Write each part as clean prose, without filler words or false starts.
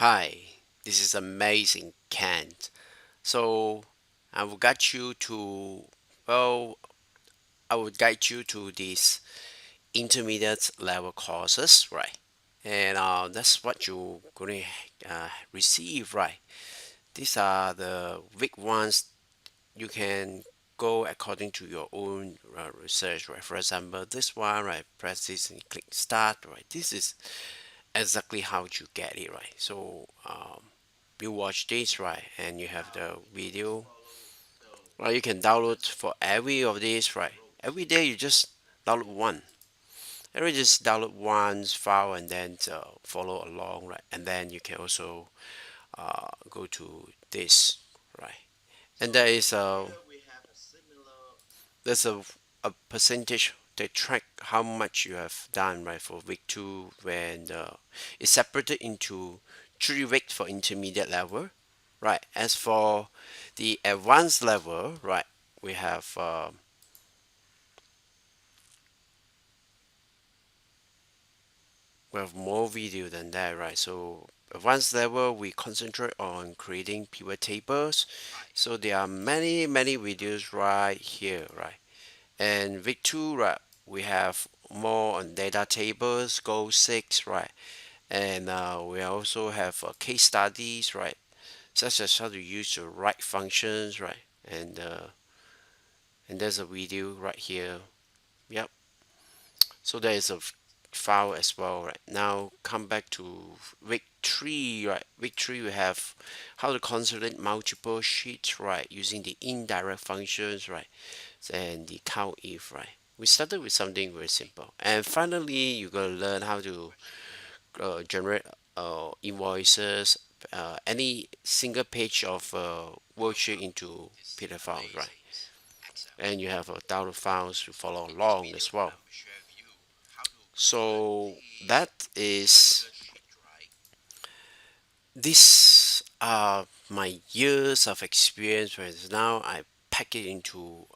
Hi, this is amazing Kent. So I will guide you to well, I will guide you to these intermediate level courses, right? And that's what you're going to receive, right? These are the big ones. You can go according to your own research, right? For example, this one, right? Press this and click start, right? This is exactly how you get it, right? So you watch this, right, and you have the video. Well, you can download for every of these, right? Every day you just download one. Every just download one file and then follow along, right? And then you can also go to this, right? And there is there's a percentage they track how much you have done, right, for week two, when it's separated into 3 weeks for intermediate level, right? As for the advanced level, right, we have more video than that, right? So advanced level, we concentrate on creating pivot tables. So there are many videos right here, right? And week two, right, we have more on data tables, goal six, right? And we also have case studies, right? Such as how to use the right functions, right? And there's a video right here. Yep. So there is a file as well, right? Now come back to week three, right? Week three we have how to consolidate multiple sheets, right? Using the indirect functions, right? And the count if, right? We started with something very simple, and finally you're gonna learn how to generate invoices, any single page of worksheet into PDF files, right? And you have download files to follow along as well. So that is this are my years of experience. Whereas now I pack it into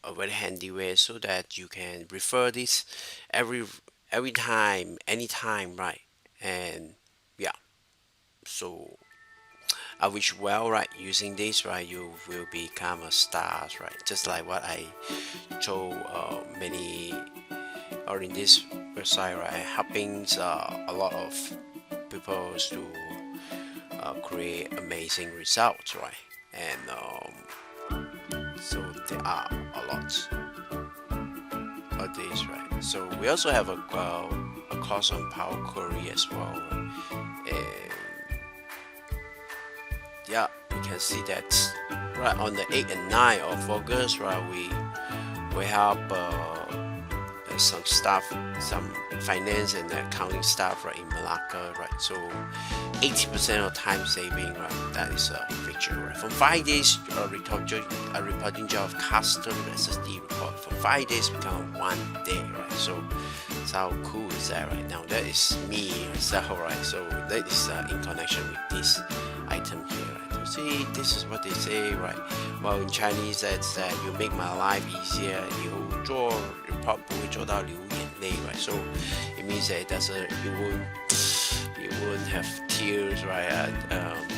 a very handy way so that you can refer this every every time, anytime, right? And yeah, so I wish well, right? Using this, right, you will become a star, right? Just like what I told many or in this website, right? Helping a lot of people to create amazing results, right? And so there are a lot of these, right? So we also have a course on Power Query as well, right? And yeah, we can see that right on the 8th and 9th of August, right? We have some staff, some finance and accounting staff, right, in Malacca, right? So 80% of time saving, right? That is a feature, right? From 5 days, reporting job custom SSD report. For 5 days become 1 day, right? So how cool is that, right? Now that is me myself, right? So that is in connection with this item here, right? So see, this is what they say, right? Well, in Chinese, that's that you make my life easier. 你做 report 不会做到流眼泪, right? So it means that you won't have tears, right?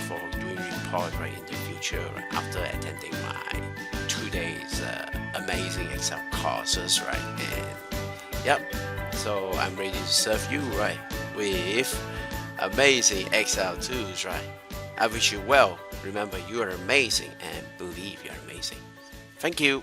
For doing report, right, in the future, right? After attending my 2 days amazing Excel courses, right? And yep. So I'm ready to serve you, right, with amazing Excel tools, right? I wish you well. Remember, you are amazing and believe you are amazing. Thank you.